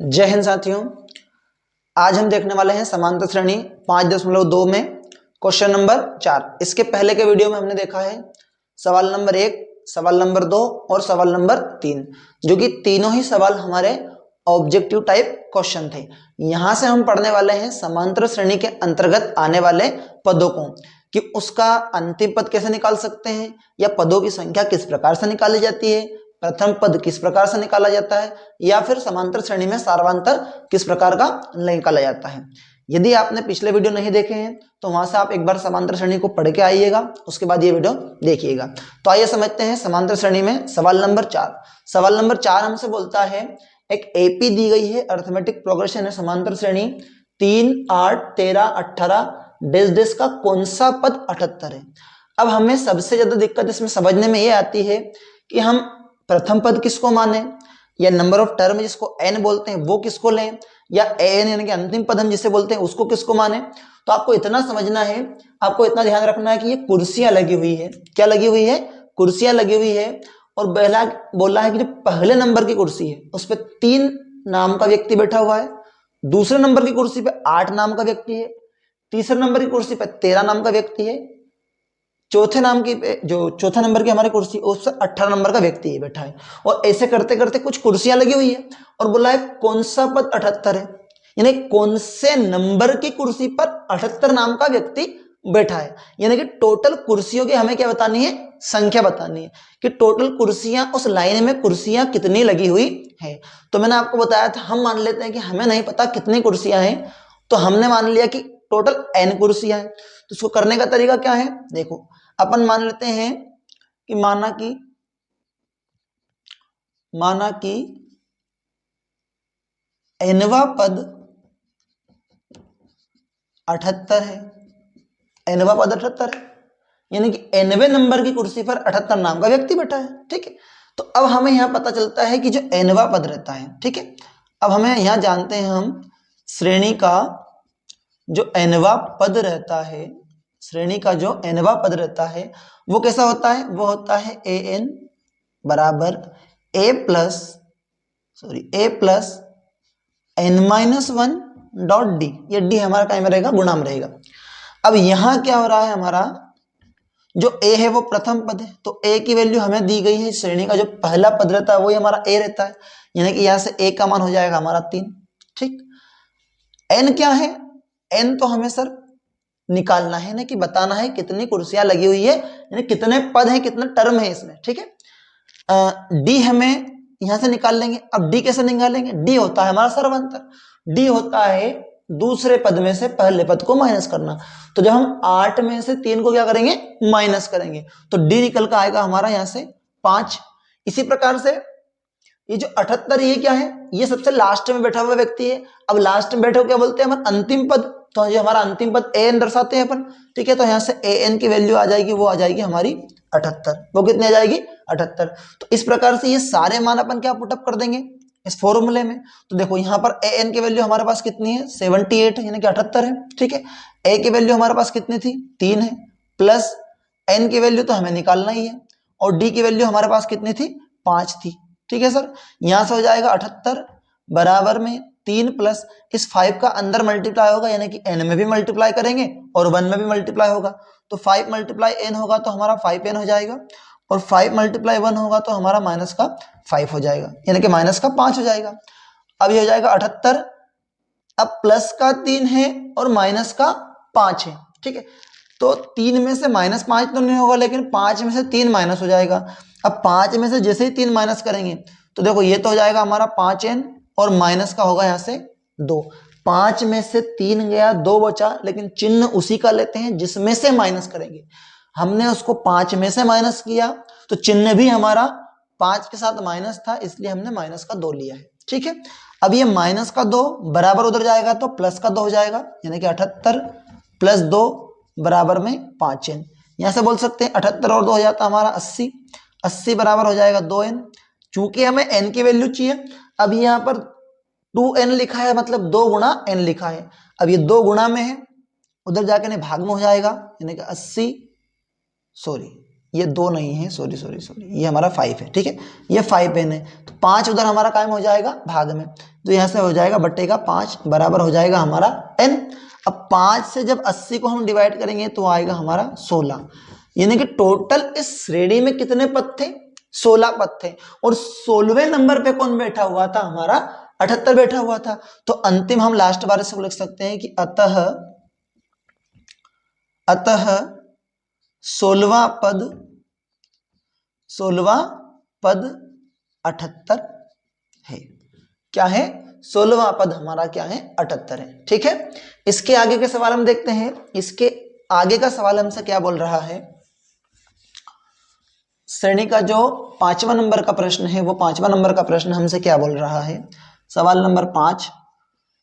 जय हिंद साथियों। आज हम देखने वाले हैं समांतर श्रेणी 5.2 में क्वेश्चन नंबर 4। इसके पहले के वीडियो में हमने देखा है सवाल नंबर 1, सवाल नंबर 2 और सवाल नंबर 3, जो कि तीनों ही सवाल हमारे ऑब्जेक्टिव टाइप क्वेश्चन थे। यहां से हम पढ़ने वाले हैं समांतर श्रेणी के अंतर्गत आने वाले पदों को, कि उसका अंतिम पद कैसे निकाल सकते हैं, या पदों की संख्या किस प्रकार से निकाली जाती है, प्रथम पद किस प्रकार से निकाला जाता है, या फिर समांतर श्रेणी में सार्वंतर किस प्रकार का निकाला जाता है। यदि आपने पिछले वीडियो नहीं देखे हैं तो वहां से आप एक बार समांतर श्रेणी को पढ़ के आइएगा, उसके बाद ये वीडियो देखिएगा। तो आइए समझते हैं समांतर श्रेणी में सवाल नंबर 4। सवाल नंबर 4 हमसे बोलता है एक एपी दी गई है, अर्थमेटिक प्रोग्रेशन है, समांतर श्रेणी 3, 8, 13, 18 डेस डेस का कौन सा पद 78 है। अब हमें सबसे ज्यादा दिक्कत इसमें समझने में ये आती है कि हम प्रथम पद किसको माने, या नंबर ऑफ टर्म जिसको n बोलते हैं वो किसको लें, या an यानी कि अंतिम पद हम जिसे बोलते हैं उसको किसको माने। तो आपको इतना समझना है, आपको इतना ध्यान रखना है कि ये कुर्सियां लगी हुई है। क्या लगी हुई है? कुर्सियां लगी हुई है। और पहला बोला है कि जो पहले नंबर की कुर्सी है उस पर 3 नाम का व्यक्ति बैठा हुआ है, दूसरे नंबर की कुर्सी पे 8 नाम का व्यक्ति है, तीसरे नंबर की कुर्सी पे 13 नाम का व्यक्ति है, चौथे नंबर की हमारी कुर्सी उस 18 नंबर का व्यक्ति है बैठा है। और ऐसे करते करते कुछ कुर्सियां लगी हुई है और बोला है कौन सा पद 78 है, यानी कौन से नंबर की कुर्सी पर 78 नाम का व्यक्ति बैठा है। यानी कि टोटल कुर्सियों की हमें क्या बतानी है? संख्या बतानी है कि टोटल कुर्सियां उस लाइन में कुर्सियां कितनी लगी हुई है। तो मैंने आपको बताया था, हम मान लेते हैं कि हमें नहीं पता कितनी कुर्सियां हैं, तो हमने मान लिया कि टोटल n कुर्सियां हैं। तो इसको करने का तरीका क्या है? देखो, अपन मान लेते हैं कि माना कि nवा पद 78 है, nवा पद 78 है, यानी कि nवें नंबर की कुर्सी पर 78 नाम का व्यक्ति बैठा है। ठीक है, तो अब हमें यहां पता चलता है कि जो nवा पद रहता है, ठीक है, अब हमें यहां जानते हैं हम श्रेणी का जो nवा पद रहता है, श्रेणी का जो nवा पद रहता है वो कैसा होता है? वो होता है an बराबर a plus n-1 dot D. ये डी हमारा टाइम रहेगा, गुणाम रहेगा। अब यहां क्या हो रहा है, हमारा जो a है वो प्रथम पद है, तो a की वैल्यू हमें दी गई है, श्रेणी का जो पहला पद रहता है वही हमारा a रहता है, यानी कि यहां से a का मान हो जाएगा हमारा 3। ठीक, n क्या है? n तो हमें सर निकालना है ना, कि बताना है कितनी कुर्सियां लगी हुई है, यानी कितने पद हैं, कितने टर्म है इसमें। ठीक है, डी हमें यहां से निकाल लेंगे। अब डी कैसे निकालेंगे? डी होता है हमारा सर्वांतर, डी होता है दूसरे पद में से पहले पद को माइनस करना। तो जब हम 8 में से 3 को क्या करेंगे? माइनस करेंगे, तो डी निकल कर आएगा हमारा यहां से 5। इसी प्रकार से ये जो 78 ये क्या है? ये सबसे लास्ट में बैठा हुआ व्यक्ति है। अब लास्ट में बैठे हो क्या बोलते हैं? हमारा अंतिम पद। तो ये हमारा अंतिम पद an दर्शाते हैं अपन। ठीक है, तो यहां से an की वैल्यू आ जाएगी, वो आ जाएगी हमारी 78। वो कितनी आ जाएगी? 78। तो इस प्रकार से ये सारे मान अपन क्या पुटअप कर देंगे इस फॉर्मूले में। तो देखो यहाँ पर an की वैल्यू हमारे पास कितनी है? 78 है, यानी कि 78 है। ठीक है, a की वैल्यू हमारे पास कितनी थी? 3 है, प्लस n की वैल्यू तो हमें निकालना ही है, और d की वैल्यू हमारे पास कितनी थी? 5 थी। ठीक है सर, यहां से हो जाएगा 78 बराबर में 3 प्लस इस 5 का अंदर मल्टीप्लाई होगा, यानी कि n में भी मल्टीप्लाई करेंगे और 1 में भी मल्टीप्लाई होगा, तो 5 मल्टीप्लाई n होगा तो हमारा 5n हो जाएगा, और 5 मल्टीप्लाई 1 होगा तो हमारा माइनस का 5 हो जाएगा, यानी कि माइनस का 5 हो जाएगा। अब ये हो जाएगा 78, अब प्लस का 3 है और माइनस का 5 है। ठीक है, तो 3 में से -5 तो नहीं होगा, लेकिन 5 में से 3 माइनस हो जाएगा। अब 5 में से जैसे ही 3 माइनस करेंगे तो देखो ये तो हो जाएगा हमारा 5n, और माइनस का होगा यहाँ से 2। 5 में से 3 गया, 2 बचा, लेकिन चिन्ह उसी का लेते हैं जिसमें से माइनस करेंगे। हमने उसको 5 में से माइनस किया तो चिन्ह भी हमारा 5 के साथ माइनस था, इसलिए हमने माइनस का 2 लिया है। ठीक है, अब ये माइनस का 2 बराबर उधर जाएगा तो प्लस का 2 हो जाएगा, यानी कि 78 प्लस 2 बराबर में 5n। यहां से बोल सकते हैं 78 और 2 हो जाता हमारा 80, 80 बराबर हो जाएगा 2n। चूंकि हमें n की वैल्यू चाहिए, अब यहाँ पर 2n लिखा है, मतलब 2 गुणा n लिखा है। अब ये 2 गुणा में है, उधर जाके भाग में हो जाएगा, यानी कि 80, सॉरी ये 2 नहीं है, सॉरी सॉरी सॉरी, ये हमारा 5 है, ठीक है, ये 5 n है, तो 5 उधर हमारा कायम हो जाएगा भाग में, तो यहाँ से हो जाएगा बट्टे का 5 बराबर हो जाएगा हमारा n। अब 5 से जब 80 को हम डिवाइड करेंगे तो आएगा हमारा 16, यानी कि टोटल इस श्रेणी में कितने पद थे, 16 पद थे, और 16वें नंबर पे कौन बैठा हुआ था, हमारा 78 बैठा हुआ था। तो अंतिम हम लास्ट बार से लिख सकते हैं कि अतः 16वां पद 78 है। क्या है, 16वां पद हमारा क्या है, 78 है, ठीक है। इसके आगे के सवाल हम देखते हैं। इसके आगे का सवाल हमसे क्या बोल रहा है, श्रेणी का जो 5वां नंबर का प्रश्न है, वो 5वां नंबर का प्रश्न हमसे क्या बोल रहा है, सवाल नंबर 5।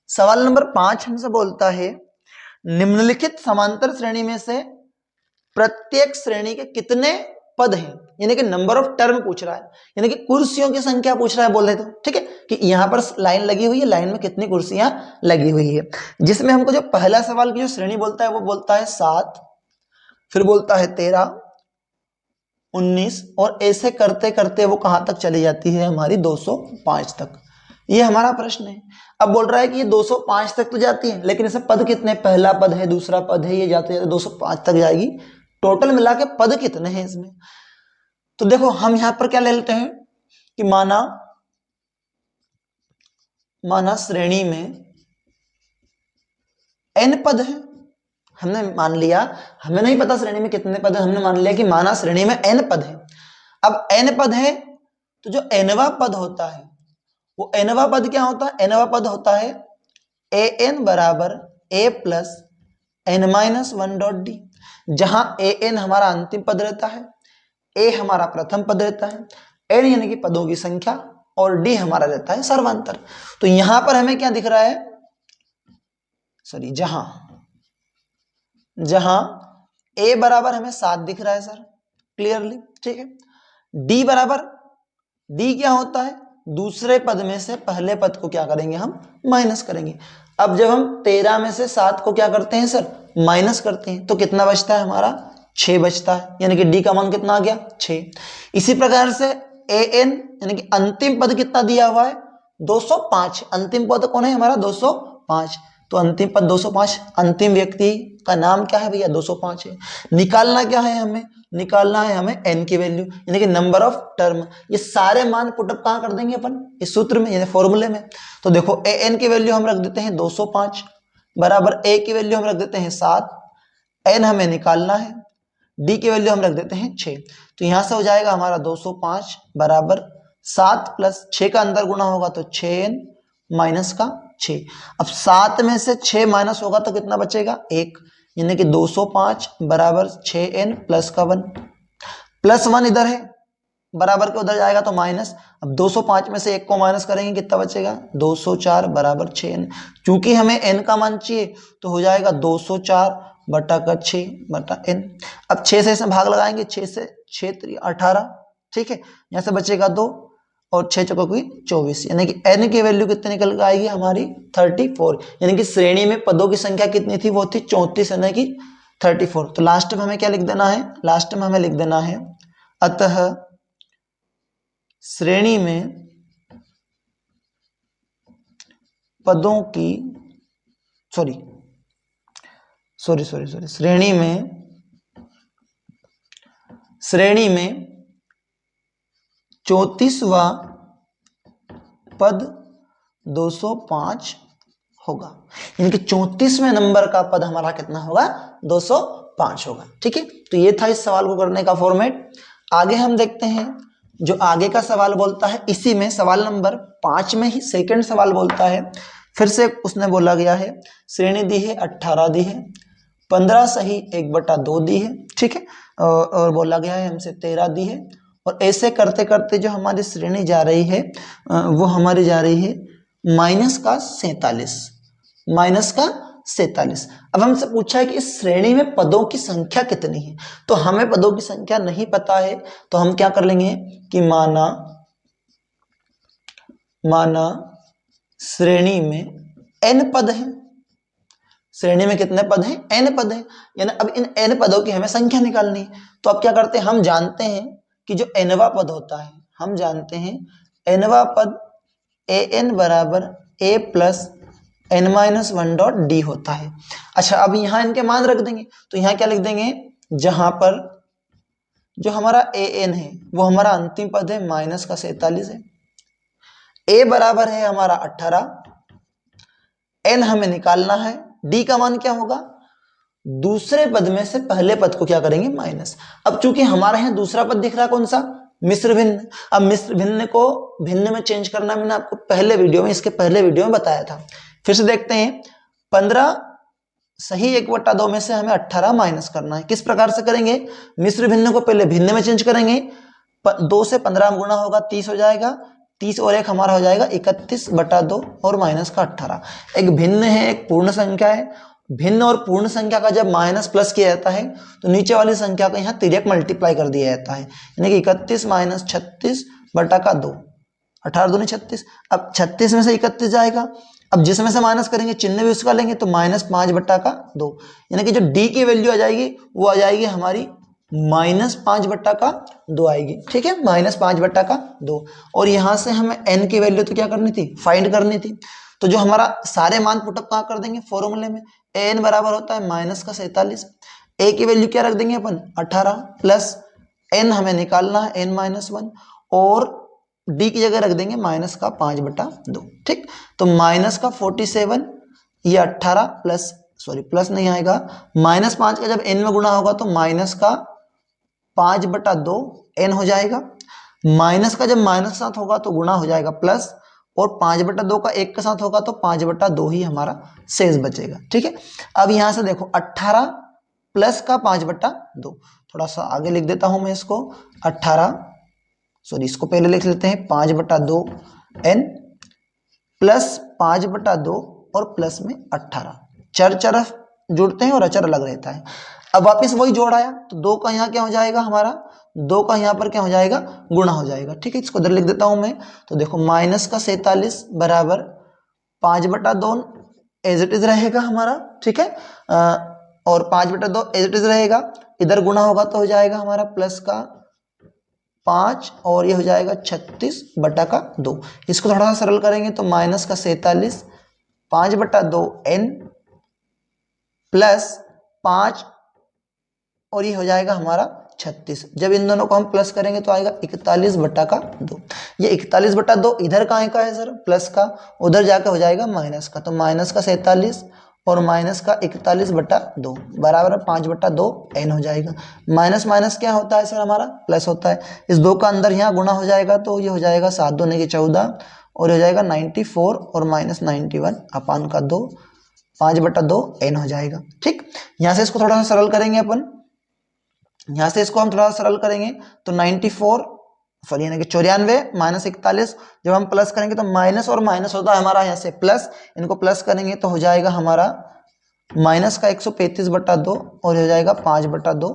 सवाल नंबर 5 हमसे बोलता है निम्नलिखित समांतर श्रेणी में से प्रत्येक श्रेणी के कितने पद हैं, यानी कि नंबर ऑफ टर्म पूछ रहा है, यानी कि कुर्सियों की संख्या पूछ रहा है बोल रहे थे, ठीक है, कि यहां पर लाइन लगी हुई है, लाइन में कितनी कुर्सियां लगी हुई है, जिसमें हमको जो पहला सवाल की जो श्रेणी बोलता है वो बोलता है 7, फिर बोलता है 13, 19, और ऐसे करते करते वो कहां तक चली जाती है, हमारी 205 तक। ये हमारा प्रश्न है। अब बोल रहा है कि ये 205 तक तो जाती है, लेकिन इसमें पद कितने, पहला पद है, दूसरा पद है, ये जाते जाते 205 तक जाएगी। टोटल मिला के पद कितने हैं इसमें, तो देखो हम यहां पर क्या ले लेते हैं कि माना श्रेणी में n पद है, हमने मान लिया, हमें नहीं पता श्रेणी में कितने पद है, हमने मान लिया कि माना श्रेणी में n पद है। अब n पद है तो जो nवां पद होता है वो nवां पद क्या होता है, nवां पद होता है an बराबर a प्लस n-1 .d, जहां an हमारा अंतिम पद रहता है, a हमारा प्रथम पद रहता है, n यानी कि पदों की संख्या, और d हमारा रहता है सर्वांतर। तो यहां पर हमें क्या दिख रहा है, सॉरी, जहां a बराबर हमें 7 दिख रहा है सर, क्लियरली, ठीक है। d बराबर, d क्या होता है, दूसरे पद में से पहले पद को क्या करेंगे, हम माइनस करेंगे। अब जब हम 13 में से 7 को क्या करते हैं सर, माइनस करते हैं, तो कितना बचता है हमारा, 6 बचता है, यानी कि d का मान कितना आ गया, 6। इसी प्रकार से an यानी कि अंतिम पद कितना दिया हुआ है, 205, अंतिम पद कौन है हमारा, 205, तो अंतिम पद 205, अंतिम व्यक्ति का नाम क्या है भैया, 205 है। निकालना क्या है हमें, निकालना है हमें n की वैल्यू, यानी कि नंबर ऑफ टर्म। ये सारे मान पुटअप कहां कर देंगे अपन, इस सूत्र में, यानी फॉर्मूले में। तो देखो an की वैल्यू हम रख देते हैं 205 बराबर a की वैल्यू हम रख देते हैं 7, n हमें निकालना है, d की वैल्यू हम रख देते हैं 6। तो यहां से हो जाएगा हमारा 205 बराबर 7 प्लस 6 का अंदर गुणा होगा तो 6n माइनस का 6। अब 7 में से 6 माइनस होगा तो कितना बचेगा, 1, यानी कि 205 बराबर 6n प्लस का 1, प्लस 1 इधर है, बराबर के उधर जाएगा तो माइनस। अब 205 में से 1 को माइनस करेंगे कितना बचेगा, 204 बराबर 6n। चूंकि हमें n का मान चाहिए तो हो जाएगा 204 बटा का 6 बटा n। अब 6 से इसमें भाग लगाएंगे, 6 से 6 3 18, ठीक है, यहाँ से बचेगा 2 और 6 चौकों की 24, यानी कि n की वैल्यू कितनी निकल के आएगी हमारी 34, यानी कि श्रेणी में पदों की संख्या कितनी थी, वो थी 34, यानी कि 34। तो लास्ट में हमें क्या लिख देना है, लास्ट में हमें लिख देना है अतः श्रेणी में पदों की सॉरी श्रेणी में 34वां पद 205 होगा, यानी कि 34वें नंबर का पद हमारा कितना होगा, 205 होगा, ठीक है। तो ये था इस सवाल को करने का फॉर्मेट। आगे हम देखते हैं जो आगे का सवाल बोलता है, इसी में सवाल नंबर 5 में ही सेकंड सवाल बोलता है, फिर से उसने बोला गया है श्रेणी दी है 18 दी है, 15 सही 1/2 दी है, ठीक है, और बोला गया है हमसे 13 दी है, और ऐसे करते करते जो हमारी श्रेणी जा रही है वो हमारी जा रही है माइनस का 47। अब हमसे पूछा है कि इस श्रेणी में पदों की संख्या कितनी है, तो हमें पदों की संख्या नहीं पता है, तो हम क्या कर लेंगे कि माना श्रेणी में n पद है, श्रेणी में कितने पद हैं, n पद हैं, यानी अब इन n पदों की हमें संख्या निकालनी है। तो अब क्या करते हैं, हम जानते हैं कि जो nवा पद होता है, हम जानते हैं nवा पद an बराबर a प्लस n-1 (d) होता है। अच्छा, अब यहाँ इनके मान रख देंगे, तो यहाँ क्या लिख देंगे, जहां पर जो हमारा an है वो हमारा अंतिम पद है -47 है, a बराबर है हमारा 18, n हमें निकालना है, d का मान क्या होगा, दूसरे पद में से पहले पद को क्या करेंगे, माइनस। अब चूंकि हमारे यहाँ दूसरा पद दिख रहा है कौन सा, मिश्र भिन्न। अब मिश्र भिन्न को भिन्न में चेंज करना मैंने आपको पहले वीडियो में, इसके पहले वीडियो में बताया था। फिर से देखते हैं, 15 सही 1/2 में से हमें 18 माइनस करना है। किस प्रकार से करेंगे, मिश्र भिन्न को पहले भिन्न में चेंज करेंगे, 2 से 15 में गुणा होगा 30 हो जाएगा, 30 और 1 हमारा हो जाएगा 31/2 और माइनस का 18। एक भिन्न है, एक पूर्ण संख्या है, भिन्न और पूर्ण संख्या का जब माइनस प्लस किया जाता है तो नीचे वाली संख्या का यहाँ तिर्यक मल्टीप्लाई कर दिया जाता है, यानी कि 31 - 36/2, 18 दूनी 36। अब 36 में से 31 जाएगा, अब जिसमें से माइनस करेंगे चिन्ह भी उसका लेंगे, तो -5/2, यानी कि जो डी की वैल्यू आ जाएगी वो आ जाएगी हमारी -5/2 आएगी। ठीक है, -5/2। और यहाँ से हमें n की वैल्यू तो क्या करनी थी, फाइंड करनी थी। तो जो हमारा सारे मान पुटअप कहाँ कर देंगे, फॉर्मूले में। n बराबर होता है -47, a की वैल्यू क्या रख देंगे अपन, 18, प्लस n हमें निकालना है n-1, और d की जगह रख देंगे -5/2। ठीक, तो -47, ये 18 प्लस, सॉरी प्लस नहीं आएगा, -5 का जब n में गुणा होगा तो -5/2 n हो जाएगा, माइनस का जब माइनस के साथ होगा तो गुणा हो जाएगा प्लस, और 5/2 का 1 के साथ होगा तो 5/2 ही हमारा शेष बचेगा। ठीक है, अब यहां से देखो 18 प्लस का 5/2, थोड़ा सा आगे लिख देता हूं मैं इसको, 18, सॉरी इसको पहले लिख लेते हैं, 5/2 n प्लस 5/2 और प्लस में 18, चर तरफ जुड़ते हैं और अचर अलग रहता है। अब वापिस वही जोड़ आया, तो 2 का यहाँ क्या हो जाएगा हमारा, 2 का यहाँ पर क्या हो जाएगा, गुणा हो जाएगा। ठीक है, इसको इधर लिख देता हूं मैं, तो देखो -47 बराबर 5/2 एज इट इज रहेगा हमारा। ठीक है, और 5/2 एज इट इज रहेगा, इधर गुणा होगा तो हो जाएगा हमारा प्लस का 5, और ये हो जाएगा 36/2। इसको थोड़ा सा सरल करेंगे तो -47 5/2 n प्लस 5, और ये हो जाएगा हमारा 36। जब इन दोनों को हम प्लस करेंगे तो आएगा 41/2। ये 41/2 इधर का है सर, प्लस का, उधर जाकर हो जाएगा माइनस का, तो -47 और माइनस का 41/2 बराबर 5/2 n हो जाएगा। माइनस माइनस क्या होता है सर हमारा, प्लस होता है। इस 2 का अंदर यहाँ गुणा हो जाएगा तो ये हो जाएगा 7 दूनी की 14, और हो जाएगा 94 और -91/2, 5/2 n हो जाएगा। ठीक, यहाँ से इसको थोड़ा सा सरल करेंगे अपन, यहाँ से इसको हम थोड़ा सा सरल करेंगे तो 94, सॉरी यानी कि 94 - 41, जब हम प्लस करेंगे तो माइनस और माइनस होता है हमारा यहाँ से प्लस, इनको प्लस करेंगे तो हो जाएगा हमारा माइनस का 135/2, और हो जाएगा 5/2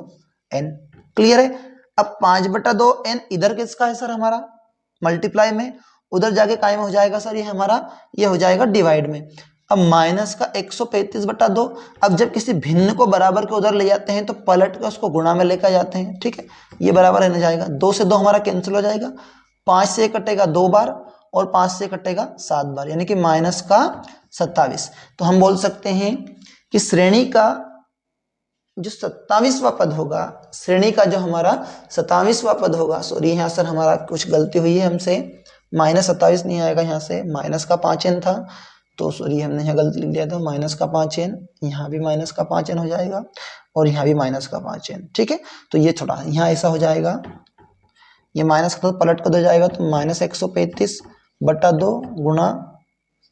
n। क्लियर है। अब 5/2 n इधर किसका है सर हमारा, मल्टीप्लाई में, उधर जाके कायम हो जाएगा सर ये हमारा, ये हो जाएगा डिवाइड में। अब माइनस का 135/2, अब जब किसी भिन्न को बराबर के उधर ले जाते हैं तो पलट के उसको गुणा में लेकर जाते हैं। ठीक है, ये बराबर रहने जाएगा, 2 से 2 हमारा कैंसिल हो जाएगा, 5 से कटेगा 2 बार, और 5 से कटेगा 7 बार, यानी कि -27। तो हम बोल सकते हैं कि श्रेणी का जो 27वां पद होगा, श्रेणी का जो हमारा 27वां पद होगा, सॉरी यहाँ सर हमारा कुछ गलती हुई है हमसे, -27 नहीं आएगा, यहाँ से माइनस का 5n था, तो सॉरी हमने यहाँ गलती लिख दिया था, माइनस का 5n, यहाँ भी माइनस का 5n हो जाएगा, और यहाँ भी माइनस का 5n। ठीक है, तो ये थोड़ा यहाँ ऐसा हो जाएगा, ये माइनस का तो पलट कर दो जाएगा, तो -135/2 गुणा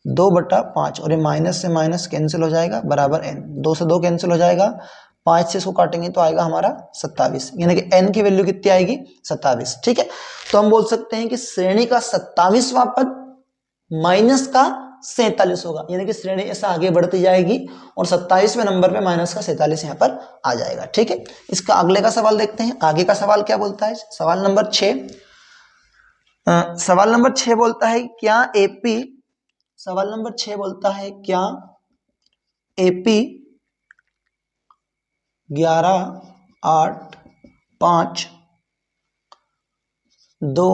2/5, और ये माइनस से माइनस कैंसिल हो जाएगा, बराबर n, 2 से 2 कैंसिल हो जाएगा, 5 से इसको काटेंगे तो आएगा हमारा 27, यानी कि n की वैल्यू कितनी आएगी, 27। ठीक है, तो हम बोल सकते हैं कि श्रेणी का 27वां पद माइनस का 47 होगा, यानी कि श्रेणी ऐसा आगे बढ़ती जाएगी और 27वें नंबर पे माइनस का 47 यहाँ पर आ जाएगा। ठीक है, इसका अगले का सवाल देखते हैं, आगे का सवाल क्या बोलता है, सवाल नंबर 6। सवाल नंबर 6 बोलता है क्या एपी, सवाल नंबर 6 बोलता है क्या AP 11, 8, 5, 2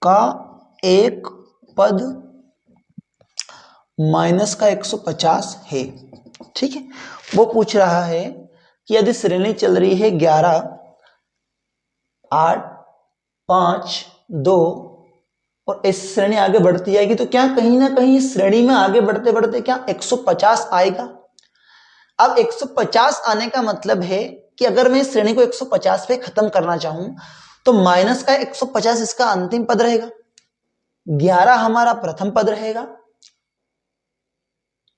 का एक पद माइनस का 150 है। ठीक है, वो पूछ रहा है कि यदि श्रेणी चल रही है 11, 8, 5, 2 और इस श्रेणी आगे बढ़ती जाएगी तो क्या कहीं ना कहीं इस श्रेणी में आगे बढ़ते बढ़ते क्या 150 आएगा। अब 150 आने का मतलब है कि अगर मैं इस श्रेणी को 150 पे खत्म करना चाहूं तो माइनस का 150 इसका अंतिम पद रहेगा, 11 हमारा प्रथम पद रहेगा,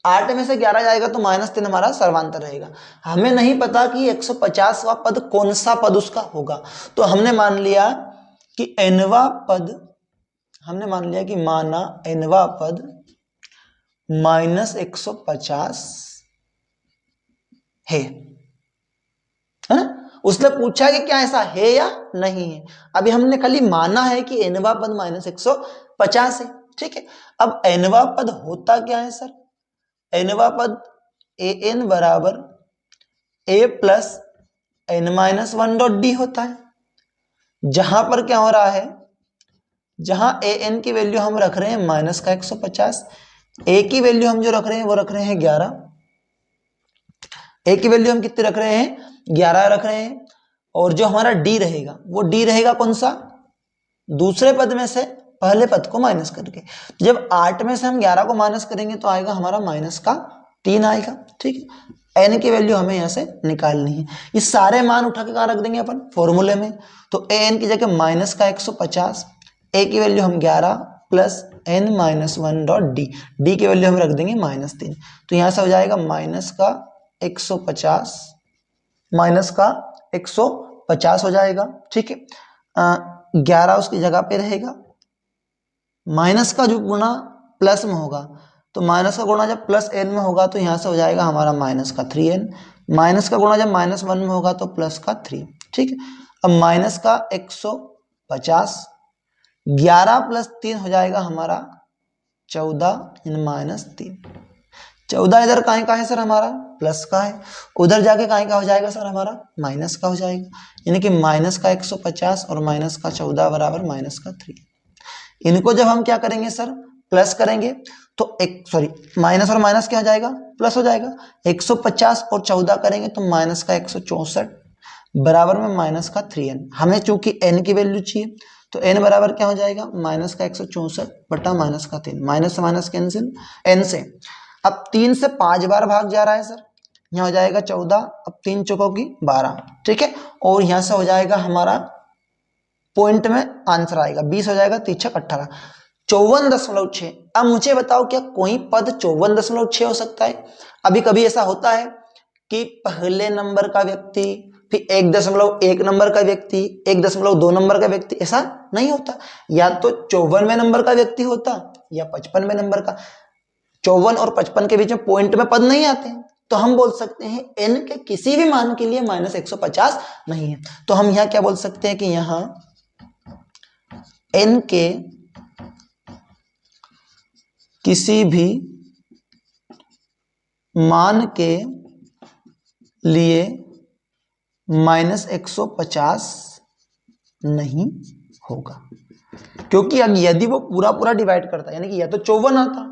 8 में से 11 जाएगा तो -3 हमारा सर्वांतर रहेगा। हमें नहीं पता कि 150वां पद कौन सा पद उसका होगा, तो हमने मान लिया कि nवा पद, हमने मान लिया कि माना nवा पद -150 है ना। उसने पूछा कि क्या ऐसा है या नहीं है। अभी हमने खाली माना है कि nवा पद -150 है। ठीक है, अब nवा पद होता क्या है सर, nवा पद an बराबर a प्लस n-1 होता है। जहां पर क्या हो रहा है, जहां an की वैल्यू हम रख रहे हैं माइनस का 150, a की वैल्यू हम जो रख रहे हैं वो रख रहे हैं 11, a की वैल्यू हम कितने रख रहे हैं 11 रख रहे हैं, और जो हमारा d रहेगा वो d रहेगा कौन सा, दूसरे पद में से पहले पद को माइनस करके। जब 8 में से हम 11 को माइनस करेंगे तो आएगा हमारा -3 आएगा। ठीक है, n की वैल्यू हमें यहां से निकालनी है। ये सारे मान उठा के कहां रख देंगे अपन, फॉर्मूले में। तो an की जगह माइनस का 150, a की वैल्यू हम 11 प्लस n-1 डॉट d की वैल्यू हम रख देंगे -3। तो यहां से हो जाएगा माइनस का 150 हो जाएगा। ठीक है, 11 उसकी जगह पे रहेगा, माइनस का जो गुणा प्लस में होगा तो माइनस का गुणा जब प्लस n में होगा तो यहां से हो जाएगा हमारा -3n, माइनस का गुणा जब -1 में होगा तो +3। ठीक है, अब माइनस का 150, 11 + 3 हो जाएगा हमारा 14 -3। 14 इधर काहे का है सर, हमारा प्लस का है, उधर जाके काहे का हो जाएगा सर, हमारा माइनस का हो जाएगा। यानी कि माइनस का 150 और माइनस का 14 बराबर -3। इनको जब हम क्या करेंगे सर, प्लस करेंगे तो माइनस और माइनस क्या हो जाएगा, प्लस हो जाएगा। 150 और 14 करेंगे तो माइनस का 164 बराबर में -3n। हमें चूंकि n की वैल्यू चाहिए तो n बराबर क्या हो जाएगा, माइनस का 164 बटा -3, माइनस से माइनस कैंसिल, n से अब 3 से 5 बार भाग जा रहा है सर, यहाँ हो जाएगा 14, अब 3 चौकों की 12। ठीक है, और यहाँ से हो जाएगा हमारा पॉइंट में आंसर आएगा 20 हो जाएगा, 3 × 18 54.6। अब मुझे बताओ क्या कोई पद 54.6 हो सकता है। अभी कभी ऐसा होता है कि पहले नंबर का व्यक्ति, फिर 1.1 नंबर का व्यक्ति, 1.2 नंबर का व्यक्ति, ऐसा नहीं होता। या तो 54वें नंबर का व्यक्ति होता या 55वें नंबर का। 54 और 55 के बीच में पॉइंट में पद नहीं आते हैं, तो हम बोल सकते हैं n के किसी भी मान के लिए -150 नहीं है। तो हम यहाँ क्या बोल सकते हैं कि यहाँ n के किसी भी मान के लिए -150 नहीं होगा, क्योंकि अब यदि वो पूरा पूरा डिवाइड करता यानी कि या तो 54 आता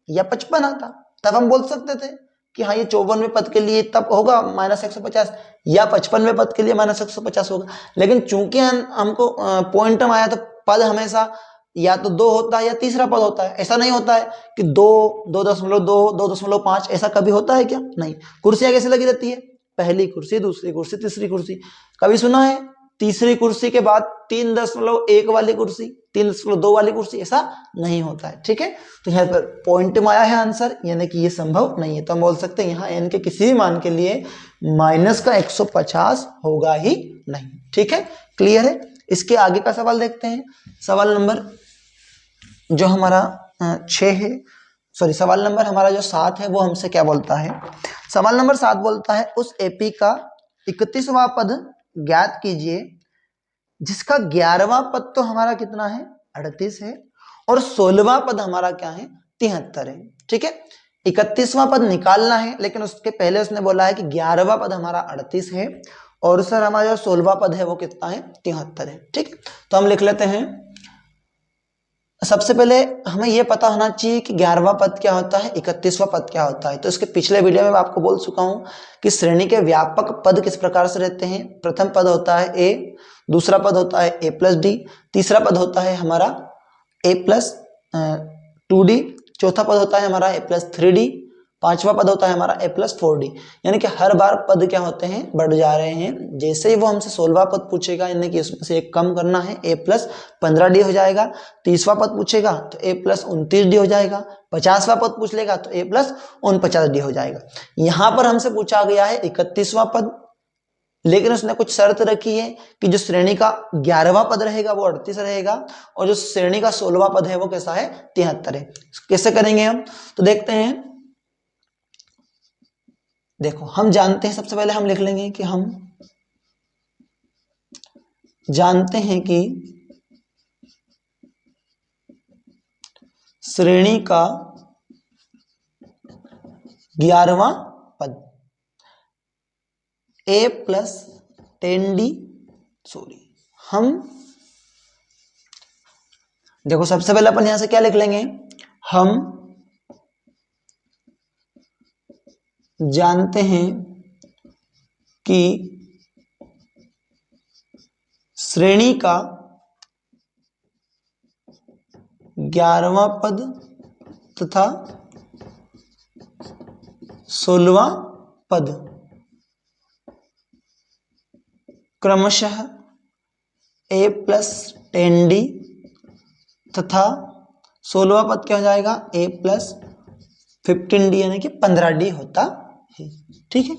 या 55 आता, तब हम बोल सकते थे कि हाँ ये 54वें पद के लिए तब होगा -150 या 55वें पद के लिए -150 होगा। लेकिन चूंकि हमको पॉइंट में आया तो पद हमेशा या तो 2 होता है या तीसरा पद होता है। ऐसा नहीं होता है कि 2, 2.2, 2.5, ऐसा कभी होता है क्या, नहीं। कुर्सियां कैसे लगी रहती है, पहली कुर्सी, दूसरी कुर्सी, तीसरी कुर्सी। कभी सुना है तीसरी कुर्सी के बाद 3.1 वाली कुर्सी, 3.2 वाली कुर्सी, ऐसा नहीं होता है। ठीक है, तो यहाँ पर पॉइंट में आया है आंसर, यानी कि ये संभव नहीं है। तो हम बोल सकते हैं यहाँ n के किसी भी मान के लिए -150 होगा ही नहीं। ठीक है, क्लियर है। इसके आगे का सवाल देखते हैं। सवाल नंबर जो हमारा 6 है, सवाल नंबर हमारा जो 7 है वो हमसे क्या बोलता है। सवाल नंबर 7 बोलता है उस एपी का 31वां पद ज्ञात कीजिए जिसका 11वां पद तो हमारा कितना है 38 है और 16वां पद हमारा क्या है 73 है। ठीक है, 31वां पद निकालना है, लेकिन उसके पहले उसने बोला है कि 11वां पद हमारा 38 है और सर हमारा जो 16वां पद है वो कितना है, 73 है। ठीक, तो हम लिख लेते हैं। सबसे पहले हमें यह पता होना चाहिए कि 11वां पद क्या होता है, 31वां पद क्या होता है। तो इसके पिछले वीडियो में मैं आपको बोल चुका हूं कि श्रेणी के व्यापक पद किस प्रकार से रहते हैं। प्रथम पद होता है ए, दूसरा पद होता है ए प्लस डी, तीसरा पद होता है हमारा ए प्लस 2d, चौथा पद होता है हमारा ए प्लस 3d, पांचवा पद होता है हमारा ए प्लस 4d। यानी कि हर बार पद क्या होते हैं, बढ़ जा रहे हैं। जैसे ही वो हमसे 16वां पद पूछेगा, यानी कि उसमें से एक कम करना है, ए प्लस 15d हो जाएगा। 30वां पद पूछेगा तो ए प्लस 29d हो जाएगा। 50वां पद पूछ लेगा तो ए प्लस 49d हो जाएगा। यहां पर हमसे पूछा गया है 31वां पद, लेकिन उसने कुछ शर्त रखी है कि जो श्रेणी का 11वां पद रहेगा वो 38 रहेगा और जो श्रेणी का 16वां पद है वो कैसा है, 73 है। कैसे करेंगे हम, तो देखते हैं। देखो हम जानते हैं, सबसे पहले हम लिख लेंगे कि हम जानते हैं कि श्रेणी का 11वां पद ए प्लस 10d, सॉरी हम देखो सबसे पहले अपन यहां से क्या लिख लेंगे, हम जानते हैं कि श्रेणी का 11वां पद तथा 16वां पद क्रमशः ए प्लस 10d तथा 16वां पद क्या हो जाएगा, ए प्लस 15d यानी कि 15d होता है। ठीक है,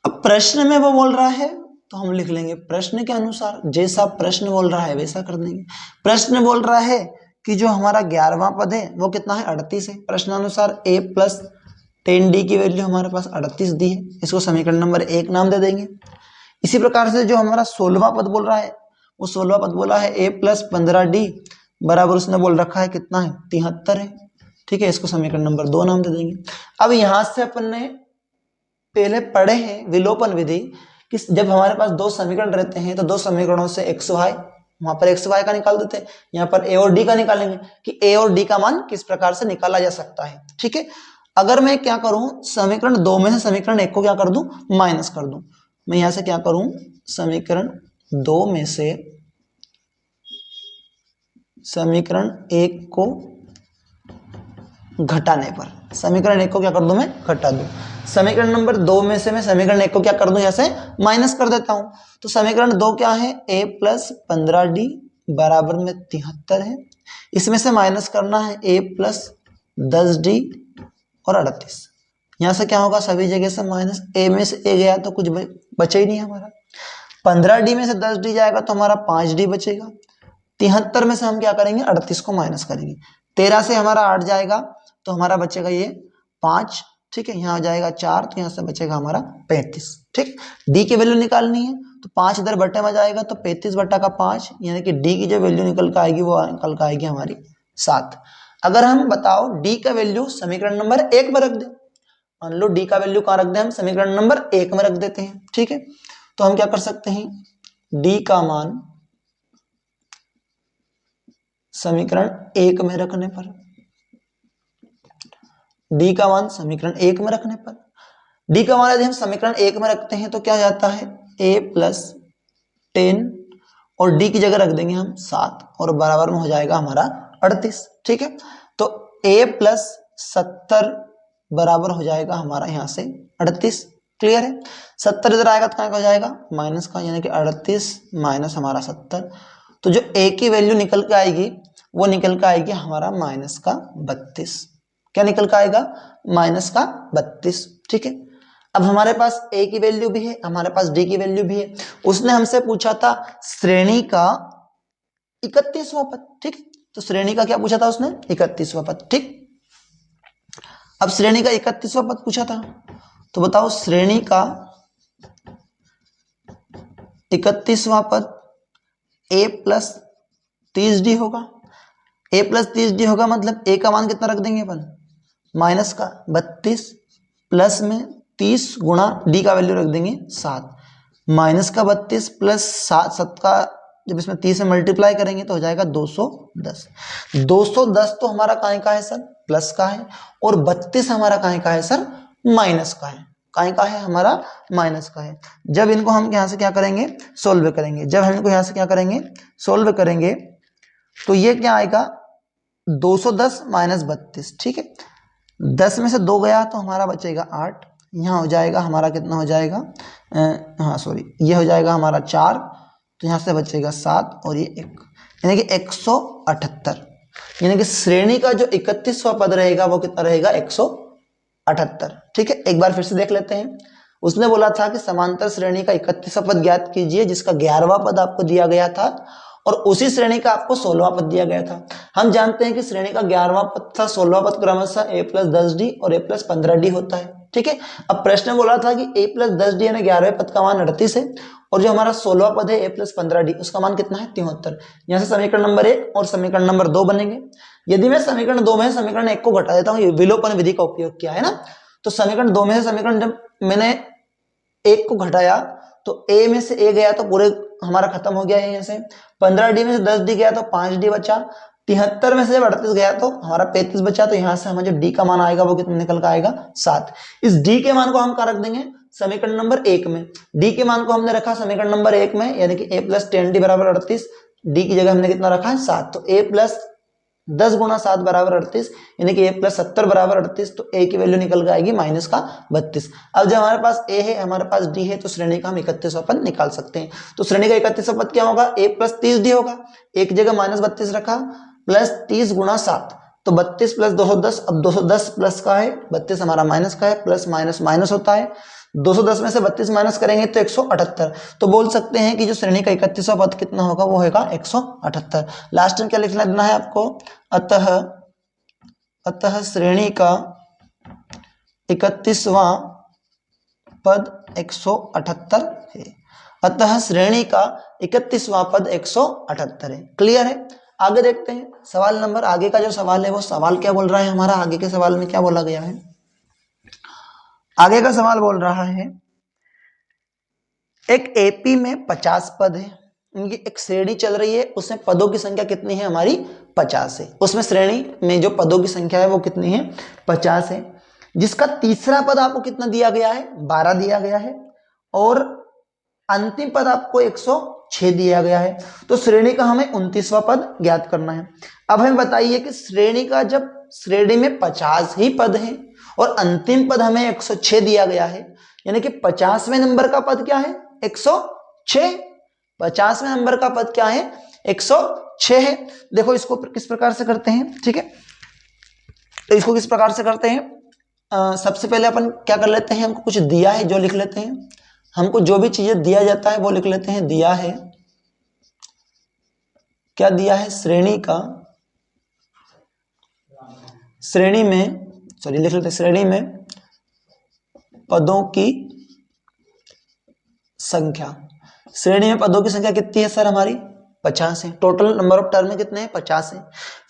अब प्रश्न में वो बोल रहा है तो हम लिख लेंगे प्रश्न के अनुसार, जैसा प्रश्न बोल रहा है वैसा कर देंगे। प्रश्न बोल रहा है कि जो हमारा 11वां पद है वो कितना है, 38 है। प्रश्नानुसार a प्लस 10d की वैल्यू हमारे पास 38 दी है, इसको समीकरण नंबर 1 नाम दे देंगे। इसी प्रकार से जो हमारा 16वां पद बोल रहा है, वो 16वां पद बोला है a प्लस 15d बराबर उसने बोल रखा है कितना है, 73 है। ठीक है, इसको समीकरण नंबर 2 नाम दे देंगे। अब यहां से अपन ने पहले पढ़े हैं विलोपन विधि कि जब हमारे पास दो समीकरण रहते हैं तो दो समीकरणों से एक्स वाई, वहां पर एक्स वाई का निकाल देते हैं, यहाँ पर ए और डी का निकालेंगे कि ए और डी का मान किस प्रकार से निकाला जा सकता है। ठीक है, अगर मैं क्या करूं, समीकरण 2 में से समीकरण 1 को क्या कर दूं, माइनस कर दूं। मैं यहां से क्या करूं, समीकरण 2 में से समीकरण 1 को घटाने पर, समीकरण 1 को क्या कर दूं, मैं घटा दूं। समीकरण नंबर 2 में से मैं समीकरण 1 को क्या कर दूं, यहां से माइनस कर देता हूं। तो समीकरण 2 क्या है, a प्लस 15d बराबर में 73 है। इसमें से माइनस करना है a प्लस 10d और 38। यहां से क्या होगा, सभी जगह से माइनस, a में से a गया तो कुछ बचा ही नहीं हमारा। 15d में से 10d जाएगा तो हमारा 5d बचेगा। 73 में से हम क्या करेंगे, 38 को माइनस करेंगे। 13 से हमारा 8 जाएगा तो हमारा बचेगा ये 5। ठीक है, यहाँ आ जाएगा 4 तो यहाँ से बचेगा हमारा 35। ठीक, डी की वैल्यू निकालनी है तो 5 इधर बटे में जाएगा तो 35 बटा का 5, यानी कि डी की जो वैल्यू निकल कर आएगी वो निकल कर आएगी हमारी 7। अगर हम बताओ डी का वैल्यू समीकरण नंबर 1 में रख दे, मान लो डी का वैल्यू कहाँ रख दे, हम समीकरण नंबर 1 में रख देते हैं। ठीक है, तो हम क्या कर सकते हैं, डी का मान समीकरण 1 में रखने पर, डी का मान समीकरण 1 में रखने पर, डी का मान यदि हम समीकरण 1 में रखते हैं तो क्या हो जाता है, a प्लस 10 और डी की जगह रख देंगे हम 7 और बराबर में हो जाएगा हमारा 38। ठीक है, तो a प्लस 70 बराबर हो जाएगा हमारा यहाँ से 38। क्लियर है, 70 इधर आएगा तो क्या हो जाएगा, माइनस का, यानी कि 38 माइनस हमारा 70। तो जो a की वैल्यू निकल के आएगी वो निकल के आएगी हमारा माइनस का 32। क्या निकल के आएगा, माइनस का 32। ठीक है, अब हमारे पास a की वैल्यू भी है, हमारे पास d की वैल्यू भी है। उसने हमसे पूछा था श्रेणी का 31वां पद। ठीक, तो श्रेणी का क्या पूछा था उसने, 31वां पद। ठीक, अब श्रेणी का 31वां पद पूछा था तो बताओ श्रेणी का 31वां पद a प्लस 30d होगा। a प्लस 30d होगा मतलब a का मान कितना रख देंगे अपन, माइनस का 32 प्लस में 30 गुणा डी का वैल्यू रख देंगे 7, माइनस का 32 प्लस 7 का जब इसमें 30 में मल्टीप्लाई करेंगे तो हो जाएगा 210। 210 तो हमारा काहे का है सर, प्लस का है, और 32 हमारा काहे का है सर, माइनस का है। काहे का है हमारा, माइनस का है। जब इनको हम यहाँ से क्या करेंगे, सोल्व करेंगे, जब हम इनको यहाँ से क्या करेंगे, सोल्व करेंगे, तो ये क्या आएगा 210 माइनस 32, ठीक है। 10 में से 2 गया तो हमारा बचेगा 8, यहाँ हो जाएगा हमारा कितना हो जाएगा, हाँ सॉरी, ये हो जाएगा हमारा 4, तो यहाँ से बचेगा 7 और ये 1, यानी कि 178। यानी कि श्रेणी का जो 31वां पद रहेगा वो कितना रहेगा, 178, ठीक है। एक बार फिर से देख लेते हैं। उसने बोला था कि समांतर श्रेणी का 31वां पद ज्ञात कीजिए जिसका 11वां पद आपको दिया गया था और उसी श्रेणी का आपको 16वां पद दिया गया था। हम जानते हैं कि श्रेणी का 11वां पद था 16वां पद क्रमशः a + 10d और a + 15d होता है, ठीक है। अब प्रश्न बोला था कि a + 10d यानी 11वें पद का मान 38 है और जो हमारा 16वां पद है a + 15d उसका मान कितना है, 73। यहाँ से समीकरण नंबर 1 और समीकरण नंबर 2 बनेंगे। यदि मैं समीकरण 2 में समीकरण 1 को घटा देता हूँ, ये विलोपन विधि का उपयोग किया है ना, तो समीकरण 2 में से समीकरण जब मैंने 1 को घटाया तो a में से a गया तो पूरे हमारा खत्म हो गया है। यहाँ से 15d में से 10d गया तो 5d बचा, 73 में से जब 38 गया तो हमारा 35 बचा, तो यहाँ से हमारा जो d का मान आएगा वो कितना निकल कर आएगा, 7। इस d के मान को हम कहाँ रख देंगे, समीकरण नंबर 1 में। d के मान को हमने रखा समीकरण नंबर 1 में, यानी कि a + 10d बराबर 38, d की जगह हमने कितना रखा है, 7। तो a + 10 गुणा 7 बराबर 38, यानी कि a + 70 बराबर 38, तो a की वैल्यू निकल के आएगी माइनस का 32। अब जब हमारे पास a है, हमारे पास d है, तो श्रेणी का हम 31वां पद निकाल सकते हैं। तो श्रेणी का 31वां पद क्या होगा, a + 30d होगा, एक जगह माइनस 32 रखा, प्लस 30 गुणा 7, तो 32 + 210, अब 210 प्लस का है, 32 हमारा माइनस का है, प्लस माइनस माइनस होता है, 210 में से 32 माइनस करेंगे तो 178। तो बोल सकते हैं कि जो श्रेणी का 31वां पद कितना होगा, वो होगा 178। लास्ट में क्या लिखना देना है आपको, अतः श्रेणी का 31वां पद 178 है। अतः श्रेणी का 31वां पद 178 है। क्लियर है। आगे देखते हैं सवाल नंबर, आगे का जो सवाल है वो सवाल क्या बोल रहा है हमारा, आगे के सवाल में क्या बोला गया है। आगे का सवाल बोल रहा है एक एपी में 50 पद है, इनकी एक श्रेणी चल रही है, उसमें पदों की संख्या कितनी है हमारी, 50 है। उसमें श्रेणी में जो पदों की संख्या है वो कितनी है, 50 है, जिसका तीसरा पद आपको कितना दिया गया है, 12 दिया गया है, और अंतिम पद आपको 106 दिया गया है। तो श्रेणी का हमें 29वां पद ज्ञात करना है। अब हमें बताइए कि श्रेणी का जब श्रेणी में 50 ही पद है और अंतिम पद हमें 106 दिया गया है, यानी कि 50वें नंबर का पद क्या है, 106। 50वें नंबर का पद क्या है, 106 है। देखो इसको किस प्रकार से करते हैं, ठीक है, तो इसको किस प्रकार से करते हैं, सबसे पहले अपन क्या कर लेते हैं, हमको कुछ दिया है जो लिख लेते हैं, हमको जो भी चीजें दिया जाता है वो लिख लेते हैं। दिया है, क्या दिया है, श्रेणी का, श्रेणी में, सॉरी लिख लेते हैं, श्रेणी में पदों की संख्या, श्रेणी में पदों की संख्या कितनी है सर हमारी, 50 है। टोटल नंबर ऑफ टर्म कितने हैं, 50 है।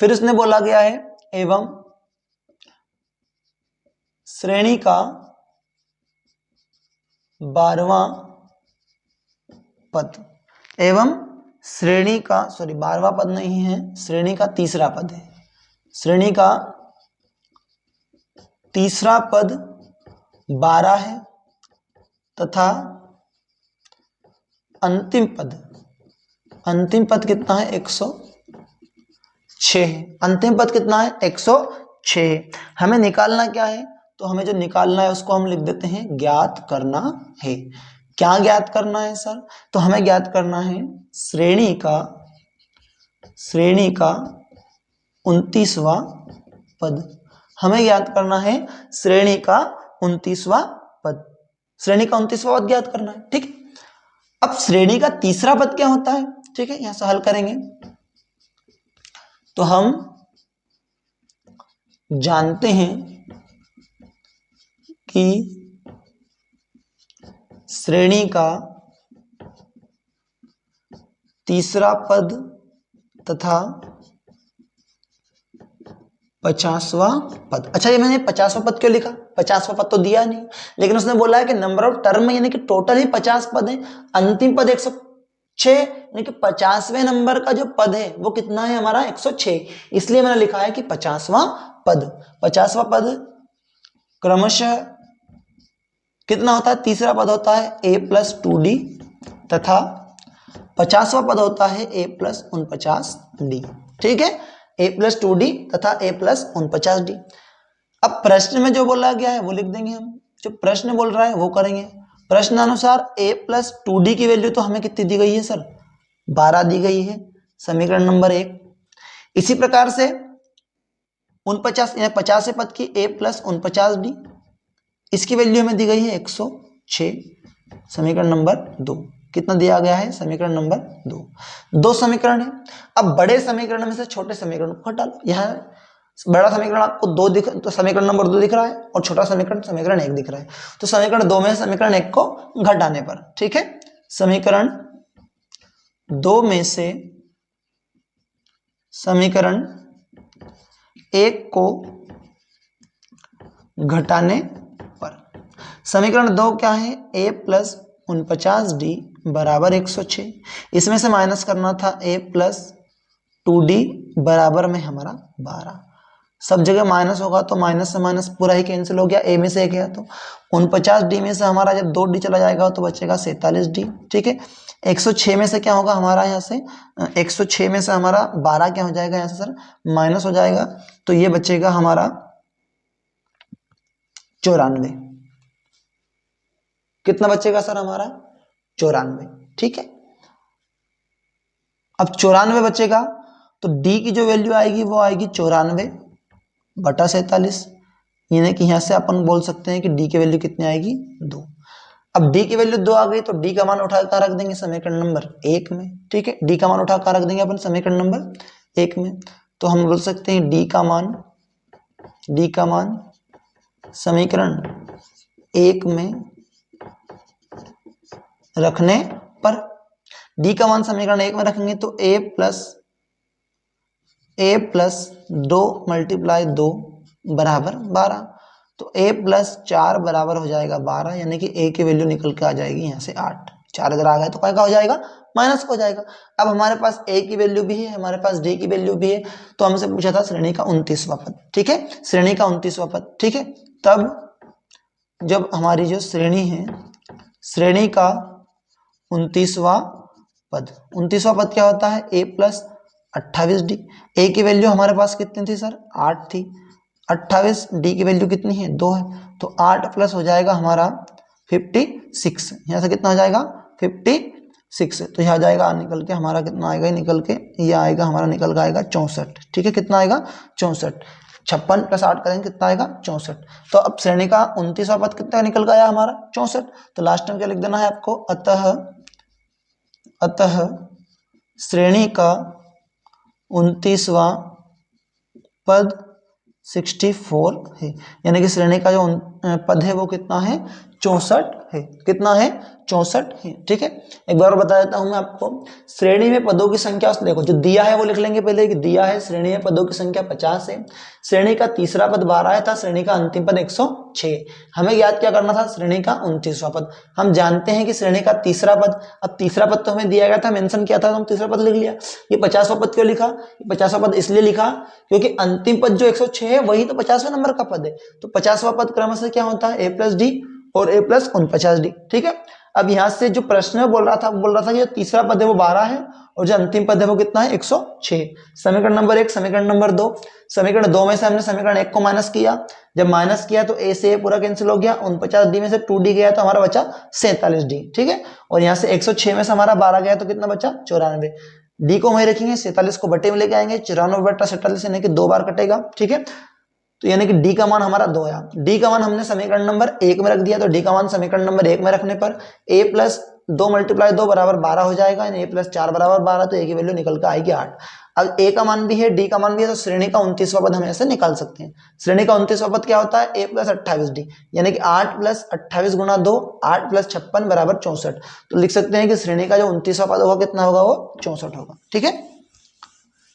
फिर उसने बोला गया है एवं श्रेणी का 12वां पद, एवं श्रेणी का, सॉरी 12वां पद नहीं है, श्रेणी का तीसरा पद है, श्रेणी का तीसरा पद 12 है तथा अंतिम पद कितना है, 106 है। अंतिम पद कितना है, 106। हमें निकालना क्या है, तो हमें जो निकालना है उसको हम लिख देते हैं ज्ञात करना है। क्या ज्ञात करना है सर, तो हमें ज्ञात करना है श्रेणी का 29वां पद, हमें ज्ञात करना है श्रेणी का 29वां पद, श्रेणी का 29वां पद ज्ञात करना है, ठीक है। अब श्रेणी का तीसरा पद क्या होता है, ठीक है, यहां से हल करेंगे तो हम जानते हैं कि श्रेणी का तीसरा पद तथा 50वां पद। अच्छा, ये मैंने 50वां पद क्यों लिखा? 50वां पद तो दिया नहीं, लेकिन उसने बोला है कि नंबर ऑफ टर्म यानी कि टोटल ही 50 पद है, अंतिम पद 106, यानी कि 50वें नंबर का जो पद है वो कितना है हमारा 106, इसलिए मैंने लिखा है कि 50वां पद। 50वां पद क्रमशः कितना होता है? तीसरा पद होता है a+2d तथा 50वां पद होता है a+49d। ठीक है, a+2d तथा a+49d। अब प्रश्न में जो बोला गया है वो लिख देंगे हम, जो प्रश्न बोल रहा है वो करेंगे। प्रश्नानुसार a+2d की वैल्यू तो हमें कितनी दी गई है सर? 12 दी गई है, समीकरण नंबर 1। इसी प्रकार से 50वें पद की a+49d, इसकी वैल्यू हमें दी गई है 106, समीकरण नंबर 2। कितना दिया गया है? समीकरण नंबर 2। दो समीकरण है। अब बड़े समीकरण में से छोटे समीकरण को हटा लो। यहाँ बड़ा समीकरण आपको 2 दिख, तो समीकरण नंबर 2 दिख रहा है, और छोटा समीकरण समीकरण 1 दिख रहा है। तो समीकरण 2 में समीकरण 1 को घटाने पर, ठीक है, समीकरण 2 में से समीकरण 1 को घटाने पर समीकरण 2 क्या है? a+49d बराबर 106। इसमें से माइनस करना था a+2d बराबर में हमारा 12। सब जगह माइनस होगा तो माइनस से माइनस पूरा ही कैंसिल हो गया, a में से 1 गया तो 49d में से हमारा जब 2d चला जाएगा तो बचेगा 47d। ठीक है, 106 में से क्या होगा हमारा? यहाँ से 106 में से हमारा 12 क्या हो जाएगा? यहाँ से सर माइनस हो जाएगा, तो ये बचेगा हमारा 94। कितना बचेगा सर हमारा? 94। ठीक है, अब 94 बचेगा तो d की जो वैल्यू आएगी वो आएगी 94/47, यानी कि यहां से अपन बोल सकते हैं कि d की वैल्यू कितनी आएगी? 2। अब d की वैल्यू 2 आ गई तो d का मान उठाकर रख देंगे समीकरण नंबर 1 में। ठीक है, d का मान उठाकर रख देंगे अपन समीकरण नंबर 1 में, तो हम बोल सकते हैं d का मान समीकरण 1 में रखने पर, d का मान समीकरण 1 में रखेंगे तो a प्लस 2 × 2 बराबर 12, तो a+4 बराबर हो जाएगा 12, यानी कि a की वैल्यू निकल के आ जाएगी यहाँ से 8। 4 अगर आ गया तो क्या हो जाएगा? माइनस हो जाएगा। अब हमारे पास a की वैल्यू भी है, हमारे पास d की वैल्यू भी है, तो हमसे पूछा था श्रेणी का 29वां पद। ठीक है, श्रेणी का 29वां पद। ठीक है, तब जब हमारी जो श्रेणी है, श्रेणी का 29वां पद, 29वां पद क्या होता है? a+28d। a की वैल्यू हमारे पास कितनी थी सर? 8 थी। 28, d की वैल्यू कितनी है? 2 है, तो 8 प्लस हो जाएगा हमारा 56। यहाँ से कितना हो जाएगा? 56। तो यह आ जाएगा निकल के हमारा कितना आएगा? निकल के ये आएगा हमारा, निकल के आएगा 64। ठीक है, कितना आएगा? 64। 56 + 8 करेंगे कितना आएगा? 64। तो अब श्रेणी का 29वां पद कितना निकल गया हमारा? 64। तो लास्ट में क्या लिख देना है आपको? अतः श्रेणी का 29वां पद 64 है, यानी कि श्रेणी का जो पद है वो कितना है? 64 है। कितना है? 64 है। ठीक है, एक बार बता देता हूं मैं आपको, श्रेणी में पदों की संख्या, देखो जो दिया है वो लिख लेंगे पहले कि दिया है श्रेणी में पदों की संख्या 50 है, श्रेणी का तीसरा पद 12 था, श्रेणी का अंतिम पद 106। हमें याद क्या करना था? श्रेणी का 29वां पद। हम जानते हैं कि श्रेणी का तीसरा पद, अब तीसरा पद तो हमें दिया गया था, मेंशन किया था, तो हम तीसरा पद लिख लिया। ये 50वां पद क्यों लिखा? 50वां पद इसलिए लिखा क्योंकि अंतिम पद जो 106 है वही तो 50वें नंबर का पद है, तो 50वां पद क्रमशः क्या होता है? a+d और a+49d। ठीक है, अब यहां से जो प्रश्न बोल रहा था कि जो तीसरा पद है वो 12 है और जो अंतिम पद है वो कितना है? 106। समीकरण नंबर 1, समीकरण नंबर 2। समीकरण 2 में से हमने समीकरण 1 को माइनस किया, जब माइनस किया तो a से a पूरा कैंसिल हो गया, 49d में से 2d गया तो हमारा बचा 47d। ठीक है, और यहाँ से 106 में से हमारा 12 गया तो कितना बचा? 94। डी को वहीं रखेंगे, 47 को बटे में लेके आएंगे, 94/47 यानी कि 2 बार कटेगा। ठीक है, तो यानी कि डी का मान हमारा 2 आया। डी का मान हमने समीकरण नंबर 1 में रख दिया, तो डी का मान समीकरण नंबर 1 में रखने पर a+2 × 2 बराबर 12 हो जाएगा, यानी a+4 बराबर 12, तो a की वैल्यू निकल कर आएगी 8। अब a का मान भी है, डी का मान भी है, तो श्रेणी का 29वां पद हम ऐसे निकाल सकते हैं। श्रेणी का 29वां पद क्या होता है? a+28d, यानी कि 8 + 28 × 2, 8 + 56 बराबर 64। तो लिख सकते हैं कि श्रेणी का जो 29वां पद होगा कितना होगा? वो 64 होगा। ठीक है,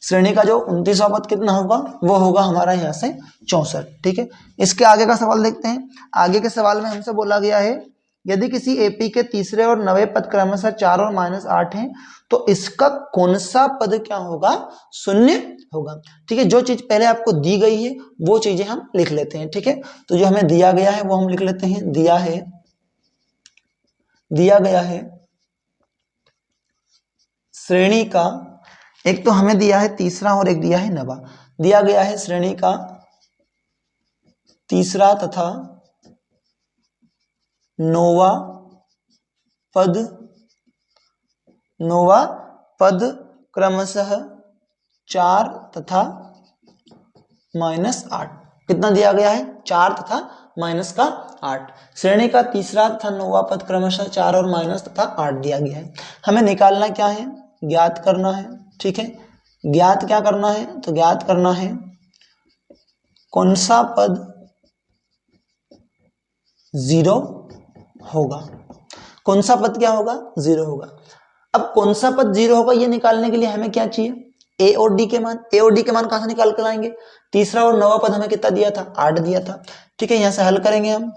श्रेणी का जो 29वां पद कितना होगा, वो होगा हमारा यहाँ से 64। ठीक है, इसके आगे का सवाल देखते हैं। आगे के सवाल में हमसे बोला गया है यदि किसी एपी के तीसरे और 9वें पद क्रमशः 4 और -8 हैं तो इसका कौन सा पद क्या होगा, शून्य होगा। ठीक है, जो चीज पहले आपको दी गई है वो चीजें हम लिख लेते हैं। ठीक है, तो जो हमें दिया गया है वो हम लिख लेते हैं। दिया गया है श्रेणी का, एक तो हमें दिया है तीसरा और एक दिया है 9वां। दिया गया है श्रेणी का तीसरा तथा 9वां पद क्रमशः 4 तथा -8। कितना दिया गया है, 4 तथा -8। श्रेणी का तीसरा तथा 9वां पद क्रमशः 4 और माइनस तथा 8 दिया गया है। हमें निकालना क्या है, ज्ञात करना है। ठीक है, ज्ञात क्या करना है, तो ज्ञात करना है कौन सा पद 0 होगा। कौन सा पद क्या होगा, 0 होगा। अब कौन सा पद 0 होगा ये निकालने के लिए हमें क्या चाहिए, ए और डी के मान। ए और डी के मान कहां से निकाल कर लाएंगे, तीसरा और 9वां पद हमें कितना दिया था, 8 दिया था। ठीक है, यहां से हल करेंगे हम,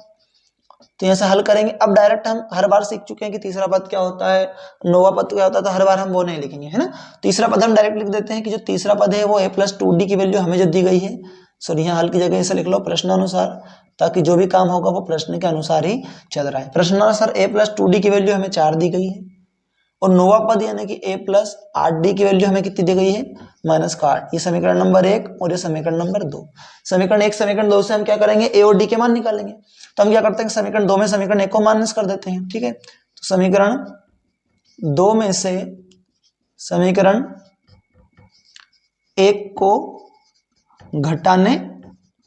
तो यहां से हल करेंगे। अब डायरेक्ट हम हर बार सीख चुके हैं कि तीसरा पद क्या होता है, 9वां पद क्या होता है, तो हर बार हम वो नहीं लिखेंगे, है ना। तीसरा पद हम डायरेक्ट लिख देते हैं कि जो तीसरा पद है वो a+2d की वैल्यू हमें जो दी गई है, सॉरी यहाँ हल की जगह ऐसे लिख लो प्रश्नानुसार, ताकि जो भी काम होगा वो प्रश्न के अनुसार ही चल रहा है। प्रश्नानुसार a+2d की वैल्यू हमें 4 दी गई है और 9वां पद यानी कि a+8d की वैल्यू हमें कितनी दी गई है, -8। ये समीकरण नंबर 1 और ये समीकरण नंबर 2। समीकरण 1 समीकरण 2 से हम क्या करेंगे, ए और डी के मान निकालेंगे। तो हम क्या करते हैं, समीकरण 2 में समीकरण 1 को माइनस कर देते हैं। ठीक है, तो समीकरण 2 में से समीकरण 1 को घटाने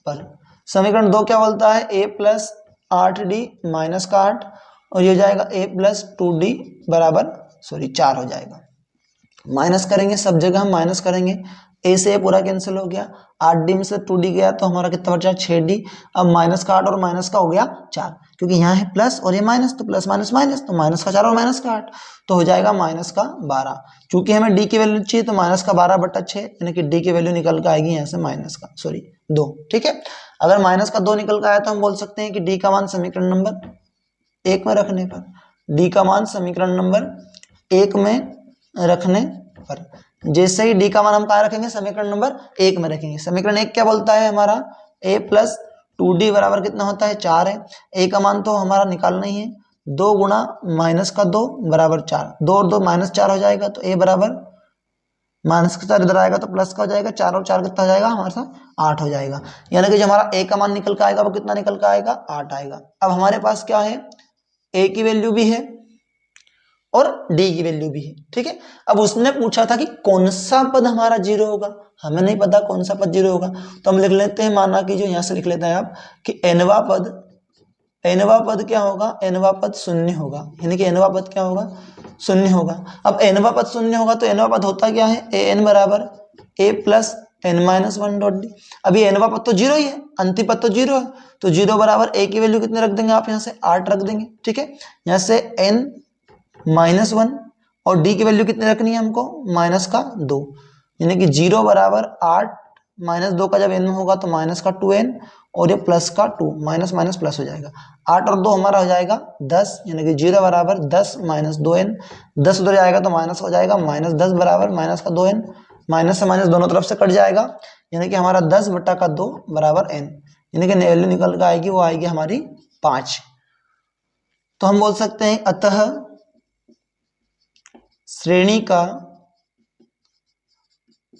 पर समीकरण 2 क्या बोलता है, a+8d -8 और ये हो जाएगा a+2d बराबर 4 हो जाएगा। माइनस करेंगे, सब जगह हम माइनस करेंगे। ए से पूरा कैंसिल हो गया, 8d में से 2d गया तो हमारा कितना बचा, 6d। अब माइनस का 8 और माइनस का हो गया 4, क्योंकि यहाँ है प्लस और ये माइनस, तो प्लस माइनस माइनस, तो माइनस का 4 और माइनस का 8 तो हो जाएगा -12। चूंकि हमें d की वैल्यू चाहिए तो -12/6 यानी कि d की वैल्यू निकल के आएगी यहाँ से -2। ठीक है, अगर -2 निकल के आया तो हम बोल सकते हैं कि d का मान समीकरण नंबर 1 में रखने पर, d का मान समीकरण नंबर 1 में रखने पर, जैसे ही डी का मान हम कहाँ रखेंगे, समीकरण नंबर 1 में रखेंगे। समीकरण 1 क्या बोलता है हमारा, a+2d बराबर कितना होता है, 4 है। a का मान तो हमारा निकालना ही है, 2 गुणा -2 बराबर 4, 2 और 2 -4 हो जाएगा, तो a बराबर -4 इधर आएगा तो प्लस का हो जाएगा, 4 और 4 कितना हो जाएगा हमारे साथ 8 हो जाएगा। यानी कि जो हमारा a का मान निकल के आएगा वो कितना निकल के आएगा, 8 आएगा। अब हमारे पास क्या है, a की वैल्यू भी है और d की वैल्यू भी है। ठीक है, अब उसने पूछा था कि कौन सा पद हमारा 0 होगा, हमें नहीं पता कौन सा पद 0 होगा, तो हम लिख लेते हैं, माना कि जो यहाँ से लिख लेते हैं आप कि nवां पद क्या होगा, nवां पद 0 होगा, यानी कि nवां पद क्या होगा, 0 होगा। अब nवां पद 0 होगा तो nवां पद होता क्या है, an बराबर a+n-1.d। अभी nवां पद तो 0 ही है, अंतिम पद तो 0 है, तो 0 बराबर a की वैल्यू कितने रख देंगे आप, यहाँ से 8 रख देंगे। ठीक है, यहाँ से n-1 और d की वैल्यू कितनी रखनी है हमको, -2, यानी कि 0 बराबर 8 -2 का जब n में होगा तो -2n और ये प्लस का 2, माइनस माइनस प्लस हो जाएगा, 8 और 2 हमारा हो जाएगा 10, यानी कि 0 बराबर 10 -2n, 10 उधर जाएगा तो माइनस हो जाएगा, -10 बराबर -2n, माइनस से माइनस दोनों तरफ से कट जाएगा, यानी कि हमारा 10/2 बराबर n, यानी कि वैल्यू निकल के आएगी, वो आएगी हमारी 5। तो हम बोल सकते हैं अतः श्रेणी का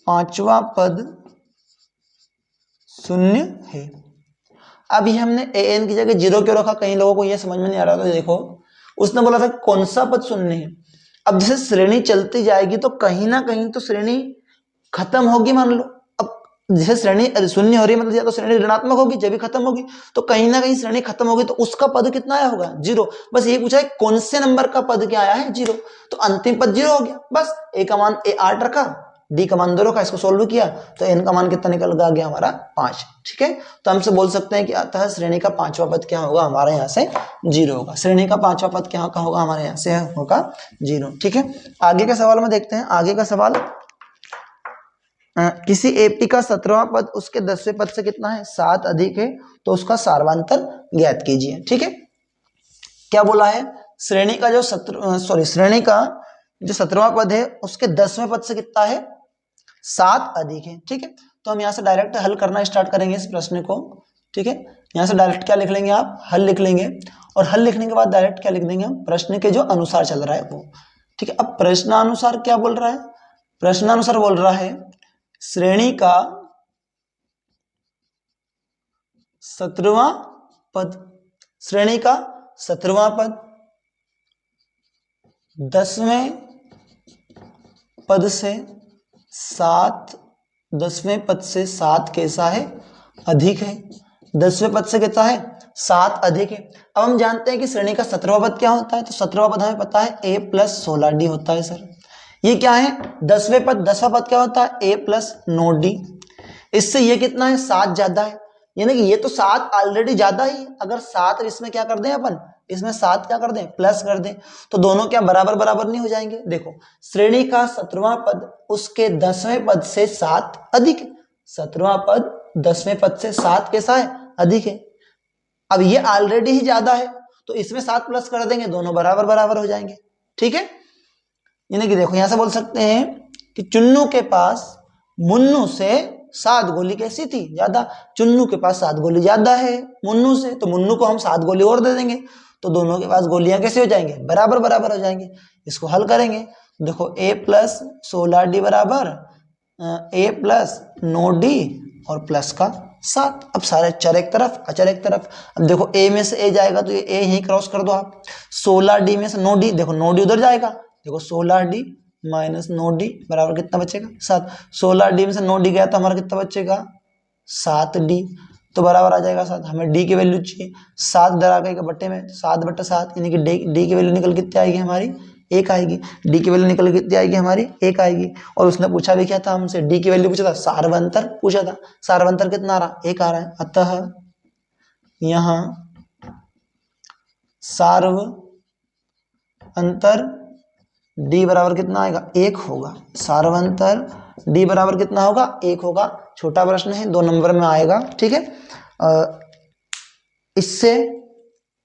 5वां पद 0 है। अब ये हमने an की जगह 0 क्यों रखा, कई लोगों को ये समझ में नहीं आ रहा था। देखो उसने बोला था कौन सा पद 0 है। अब जैसे श्रेणी चलती जाएगी तो कहीं ना कहीं तो श्रेणी खत्म होगी, मान लो। अब जैसे श्रेणी 0 हो रही है मतलब या तो श्रेणी ऋणात्मक होगी जब भी खत्म होगी, तो कहीं ना कहीं श्रेणी खत्म होगी तो उसका पद कितना आया होगा, 0। बस ये पूछा है कौन से नंबर का पद क्या आया है, 0, तो अंतिम पद 0 हो गया। बस a का मान 8 रखा, d का मान 2 रखा, इसको सोल्व किया तो n का मान कितना निकल गया हमारा 5। ठीक है, तो हमसे बोल सकते हैं कि अतः श्रेणी का 5वां पद क्या होगा, हमारे यहाँ से 0 होगा। श्रेणी का 5वां पद क्या होगा, हमारे यहाँ से होगा 0। ठीक है, आगे के सवाल में देखते हैं। आगे का सवाल किसी एपी का 17वां पद उसके 10वें पद से कितना है, 7 अधिक है, तो उसका सार्वंतर ज्ञात कीजिए। ठीक है, क्या बोला है, श्रेणी का जो श्रेणी का जो 17वां पद है उसके 10वें पद से कितना है, 7 अधिक है। ठीक है, तो हम यहाँ से डायरेक्ट हल करना स्टार्ट करेंगे इस प्रश्न को। ठीक है, यहाँ से डायरेक्ट क्या लिख लेंगे, आप हल लिख लेंगे, और हल लिखने के बाद डायरेक्ट क्या लिख देंगे हम, प्रश्न के जो अनुसार चल रहा है वो। ठीक है, अब प्रश्नानुसार क्या बोल रहा है, प्रश्नानुसार बोल रहा है श्रेणी का 17वां पद, श्रेणी का 17वां पद 10वें पद से 7, 10वें पद से 7 कैसा है, अधिक है, 10वें पद से कितना है, 7 अधिक है। अब हम जानते हैं कि श्रेणी का 17वां पद क्या होता है, तो 17वां पद हमें पता है a + 16d होता है। सर ये क्या है, 10वें पद, 10वां पद क्या होता है, a + 9d। इससे ये कितना है, 7 ज्यादा है, यानी कि ये तो 7 ऑलरेडी ज्यादा ही, अगर 7 इसमें क्या कर दें अपन, इसमें 7 क्या कर दें, प्लस कर दें, तो दोनों क्या बराबर बराबर नहीं हो जाएंगे। देखो श्रेणी का 17वां पद उसके 10वें पद से 7 अधिक है, 17वां पद 10वें पद से 7 कैसा है, अधिक है। अब ये ऑलरेडी ही ज्यादा है, तो इसमें 7 प्लस कर देंगे, दोनों बराबर बराबर हो जाएंगे। ठीक है, यानी कि देखो यहां से बोल सकते हैं कि चुन्नू के पास मुन्नू से 7 गोली कैसी थी, ज्यादा, चुन्नू के पास 7 गोली ज्यादा है मुन्नू से, तो मुन्नू को हम 7 गोली और दे देंगे, तो दोनों के पास गोलियां कैसे हो जाएंगे, बराबर बराबर हो जाएंगे। इसको हल करेंगे, देखो a + 16d बराबर a + 9d और प्लस का 7। अब सारे चर एक तरफ, अचर एक तरफ। अब देखो a में से a जाएगा तो ये a यहीं क्रॉस कर दो आप, 16d में से 9d, देखो 9d उधर जाएगा, देखो 16d - 9d बराबर कितना बचेगा, 7। 16d में से 9d गया तो हमारा कितना बचेगा, 7d, तो बराबर आ जाएगा 7। हमें d की वैल्यू चाहिए, 7 इधर आ गई बट्टे में, 7/7, यानी कि d की वैल्यू निकल कितनी आएगी हमारी, 1 आएगी। d की वैल्यू निकल कितनी आएगी हमारी, 1 आएगी। और उसने पूछा भी क्या था हमसे, d की वैल्यू पूछा था, सार्वंतर पूछा था, सार्वंतर कितना आ रहा, 1 आ रहा है, अतः यहाँ सार्व अंतर d बराबर कितना आएगा, 1 होगा। सार्वंतर d बराबर कितना होगा, 1 होगा। छोटा प्रश्न है, 2 नंबर में आएगा। ठीक है, इससे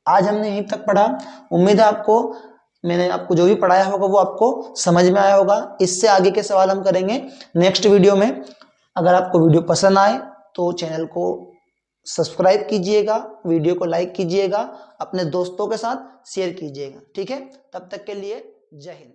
आज हमने यहीं तक पढ़ा। उम्मीद है आपको, मैंने आपको जो भी पढ़ाया होगा वो आपको समझ में आया होगा। इससे आगे के सवाल हम करेंगे नेक्स्ट वीडियो में। अगर आपको वीडियो पसंद आए तो चैनल को सब्सक्राइब कीजिएगा, वीडियो को लाइक कीजिएगा, अपने दोस्तों के साथ शेयर कीजिएगा। ठीक है, तब तक के लिए जय हिंद।